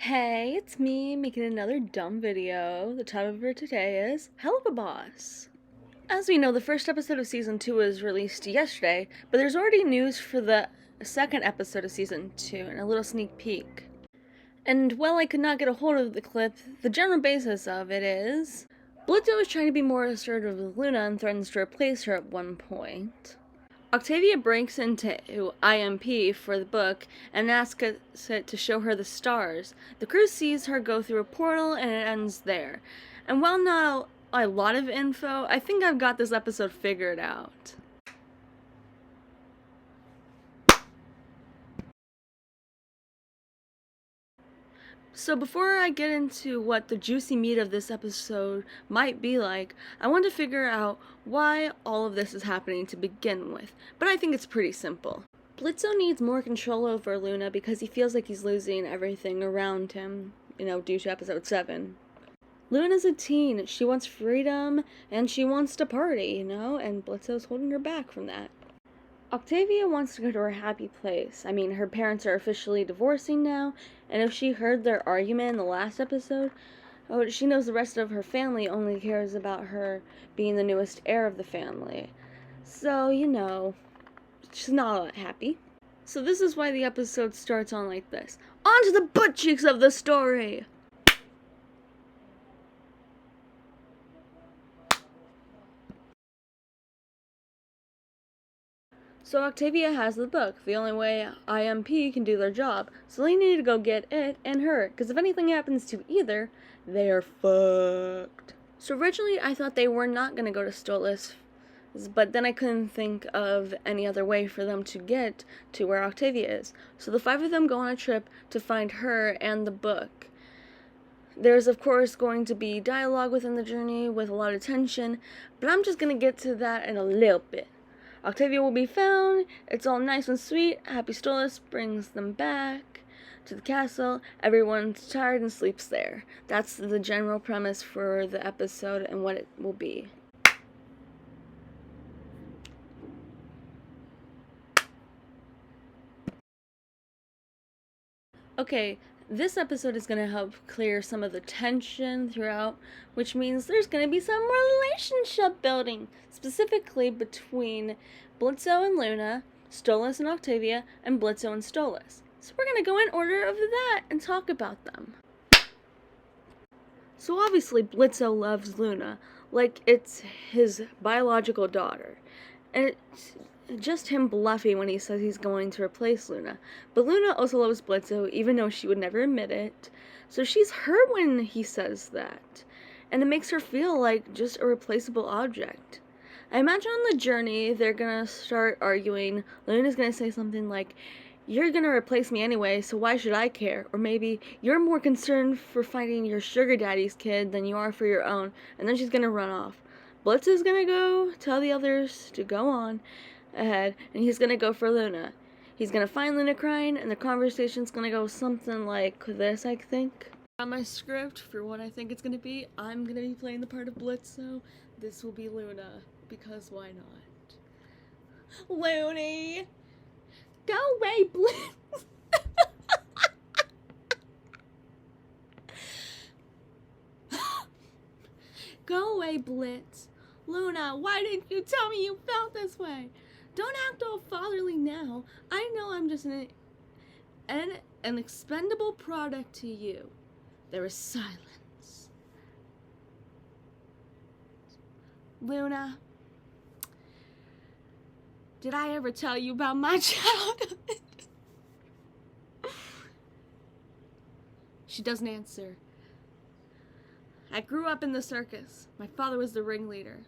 Hey, it's me making another dumb video. The title for today is Helluva Boss. As we know, the first episode of season 2 was released yesterday, but there's already news for the second episode of season 2 and a little sneak peek. And while I could not get a hold of the clip, the general basis of it is Blitzo is trying to be more assertive with Luna and threatens to replace her at one point. Octavia breaks into IMP for the book and asks it to show her the stars. The crew sees her go through a portal and it ends there. And while not a lot of info, I think I've got this episode figured out. So before I get into what the juicy meat of this episode might be like, I want to figure out why all of this is happening to begin with. But I think it's pretty simple. Blitzo needs more control over Luna because he feels like he's losing everything around him, due to episode 7. Luna's a teen, she wants freedom, and she wants to party, and Blitzo's holding her back from that. Octavia wants to go to her happy place. I mean, her parents are officially divorcing now, and if she heard their argument in the last episode, she knows the rest of her family only cares about her being the newest heir of the family. So, she's not all that happy. So this is why the episode starts on like this. On to the butt cheeks of the story! So Octavia has the book, the only way IMP can do their job, so they need to go get it and her, because if anything happens to either, they are fucked. So originally I thought they were not going to go to Stolas, but then I couldn't think of any other way for them to get to where Octavia is. So the 5 of them go on a trip to find her and the book. There's of course going to be dialogue within the journey with a lot of tension, but I'm just going to get to that in a little bit. Octavia will be found, it's all nice and sweet, Happy Stolas brings them back to the castle, everyone's tired and sleeps there. That's the general premise for the episode and what it will be. Okay, this episode is going to help clear some of the tension throughout, which means there's going to be some relationship building, specifically between Blitzo and Luna, Stolas and Octavia, and Blitzo and Stolas. So we're going to go in order of that and talk about them. So obviously Blitzo loves Luna, like it's his biological daughter. And it's just him bluffing when he says he's going to replace Luna. But Luna also loves Blitzo, even though she would never admit it. So she's hurt when he says that. And it makes her feel like just a replaceable object. I imagine on the journey, they're gonna start arguing. Luna's gonna say something like, "You're gonna replace me anyway, so why should I care?" Or maybe, "You're more concerned for finding your sugar daddy's kid than you are for your own." And then she's gonna run off. Blitz is gonna go tell the others to go on ahead, and he's gonna go for Luna. He's gonna find Luna crying, and the conversation's gonna go something like this, I think. On my script for what I think it's gonna be, I'm gonna be playing the part of Blitzo. This will be Luna, because why not? Looney! Go away, Blitz! Go away, Blitz. Luna, why didn't you tell me you felt this way? Don't act all fatherly now. I know I'm just an expendable product to you. There is silence. Luna, did I ever tell you about my childhood? She doesn't answer. I grew up in the circus. My father was the ringleader.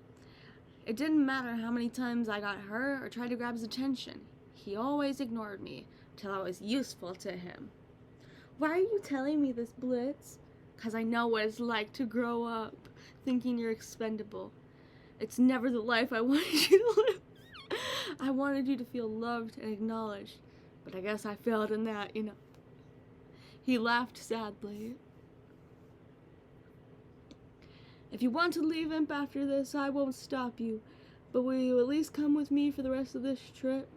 It didn't matter how many times I got hurt or tried to grab his attention. He always ignored me till I was useful to him. Why are you telling me this, Blitz? 'Cause I know what it's like to grow up thinking you're expendable. It's never the life I wanted you to live. I wanted you to feel loved and acknowledged, but I guess I failed in that, He laughed sadly. If you want to leave Imp after this, I won't stop you, but will you at least come with me for the rest of this trip?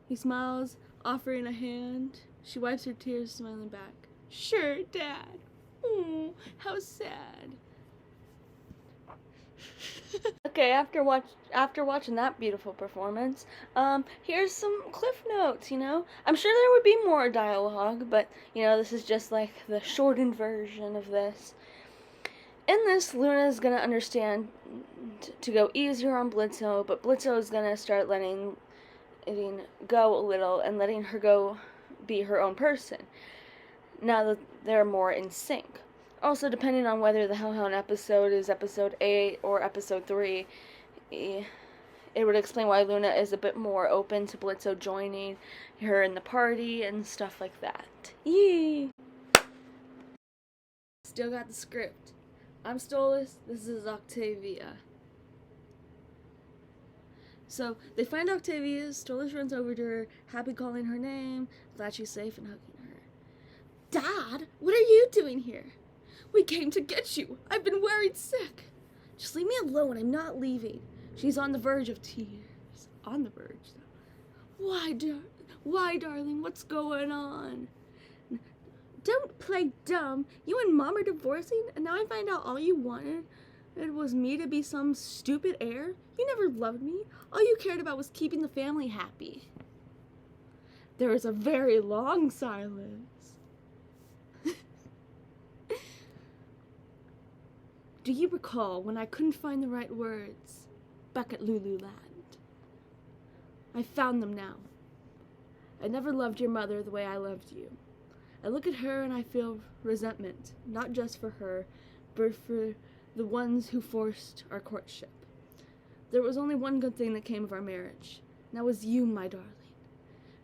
He smiles, offering a hand. She wipes her tears, smiling back. Sure, Dad. Oh, how sad. Okay, after watching that beautiful performance, here's some cliff notes, you know? I'm sure there would be more dialogue, but, you know, this is just like the shortened version of this. In this, Luna is gonna understand to go easier on Blitzo, but Blitzo is gonna start letting it go a little and letting her go be her own person, now that they're more in sync. Also, depending on whether the Hellhound episode is episode 8 or episode 3, it would explain why Luna is a bit more open to Blitzo joining her in the party and stuff like that. Yee! Still got the script. I'm Stolas, this is Octavia. So, they find Octavia, Stolas runs over to her, happy calling her name, glad she's safe and hugging her. Dad, what are you doing here? We came to get you. I've been worried sick. Just leave me alone. I'm not leaving. She's on the verge of tears. On the verge, though. Why, darling? What's going on? Don't play dumb. You and Mom are divorcing, and now I find out all you wanted it was me to be some stupid heir? You never loved me. All you cared about was keeping the family happy. There was a very long silence. Do you recall when I couldn't find the right words back at Lululand? I found them now. I never loved your mother the way I loved you. I look at her and I feel resentment, not just for her, but for the ones who forced our courtship. There was only one good thing that came of our marriage, and that was you, my darling.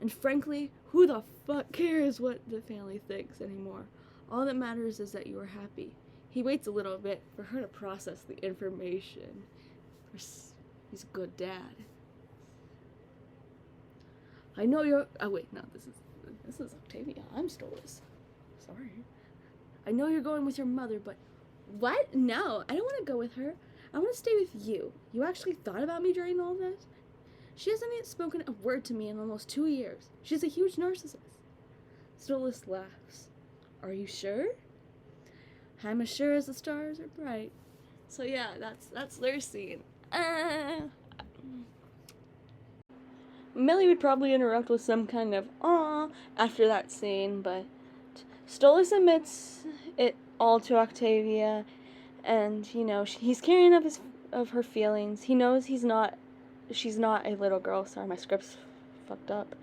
And frankly, who the fuck cares what the family thinks anymore? All that matters is that you are happy. He waits a little bit for her to process the information. He's a good dad. I know you're... Oh, wait, no, this is Octavia. I'm Stolas. Sorry. I know you're going with your mother, but... What? No, I don't want to go with her. I want to stay with you. You actually thought about me during all this? She hasn't even spoken a word to me in almost 2 years. She's a huge narcissist. Stolas laughs. Are you sure? I'm as sure as the stars are bright. So yeah, that's their scene. Millie would probably interrupt with some kind of "aw" after that scene, but Stolas admits it all to Octavia, and you know he's caring of her feelings. He knows she's not a little girl. Sorry, my script's fucked up.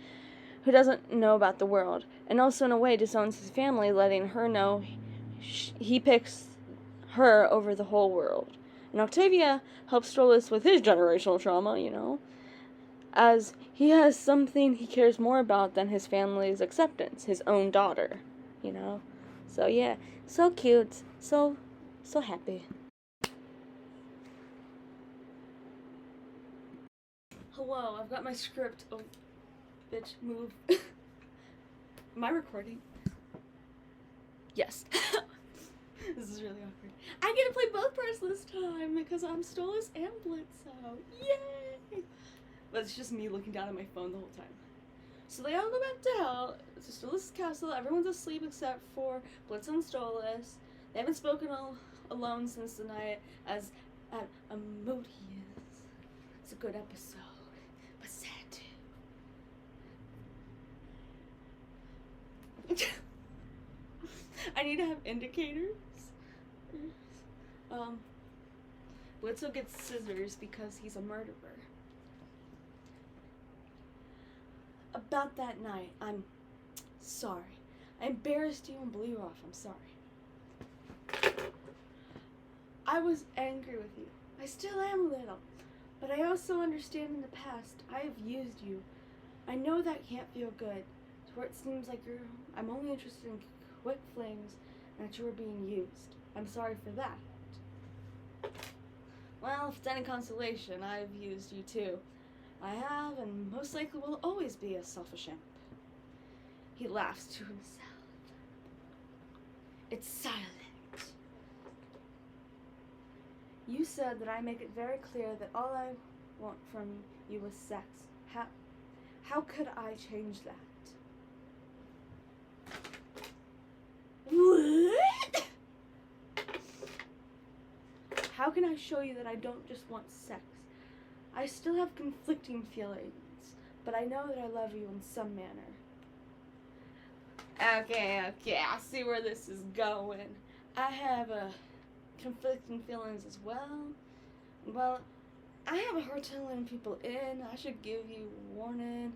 Who doesn't know about the world, and also in a way disowns his family, letting her know he picks her over the whole world. And Octavia helps Stolas with his generational trauma, you know, as he has something he cares more about than his family's acceptance, his own daughter, you know. So yeah, so cute, so happy. Hello, I've got my script. Oh, bitch, move. Am I recording? Yes. This is really awkward. I get to play both parts this time because I'm Stolas and Blitzo. Yay! But it's just me looking down at my phone the whole time. So they all go back to hell. It's Stolas' castle. Everyone's asleep except for Blitzo and Stolas. They haven't spoken alone since the night as at Amodius. It's a good episode, but sad too. I need to have indicators. Blitzo gets scissors because he's a murderer. About that night, I'm sorry. I embarrassed you and blew you off. I'm sorry. I was angry with you. I still am a little. But I also understand in the past, I have used you. I know that can't feel good. To where it seems like I'm only interested in quick flings and that you are being used. I'm sorry for that. Well, if it's any consolation, I've used you too. I have, and most likely will always be a selfish imp. He laughs to himself. It's silent. You said that I make it very clear that all I want from you is sex. How could I change that? can I show you that I don't just want sex? I still have conflicting feelings, but I know that I love you in some manner. Okay, I see where this is going. I have conflicting feelings as well. Well, I have a hard time letting people in. I should give you a warning.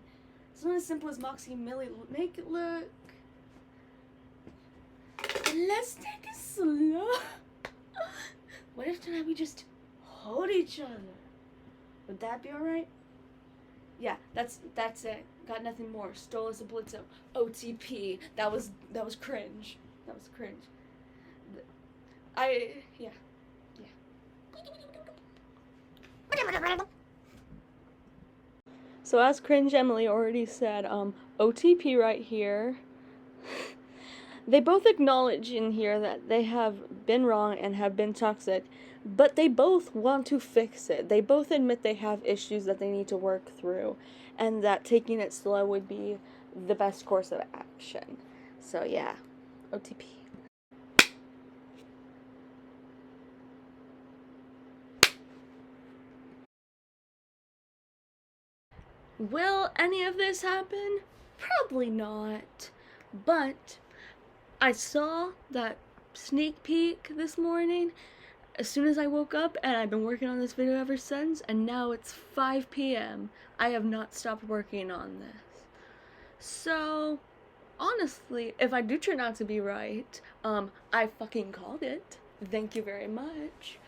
It's not as simple as Moxie and Millie make it look. Let's take it slow. What if tonight we just hold each other? Would that be alright? Yeah, that's it. Got nothing more. Stole us a Blitzo. OTP. That was cringe. That was cringe. Yeah. So as Cringe Emily already said, OTP right here. They both acknowledge in here that they have been wrong and have been toxic, but they both want to fix it. They both admit they have issues that they need to work through, and that taking it slow would be the best course of action. So yeah, OTP. Will any of this happen? Probably not. But I saw that sneak peek this morning as soon as I woke up, and I've been working on this video ever since, and now it's 5 p.m. I have not stopped working on this. So, honestly, if I do turn out to be right, I fucking called it. Thank you very much.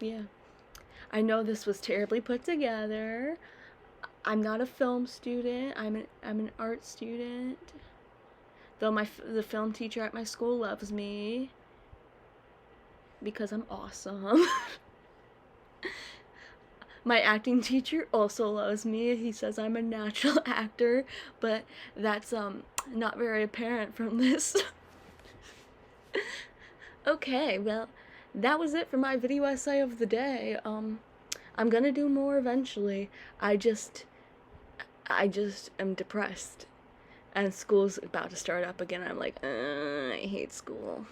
Yeah. I know this was terribly put together. I'm not a film student. I'm an art student. Though the film teacher at my school loves me because I'm awesome. My acting teacher also loves me. He says I'm a natural actor, but that's not very apparent from this. Okay, well, that was it for my video essay of the day. I'm gonna do more eventually. I just am depressed, and school's about to start up again. I'm like, I hate school.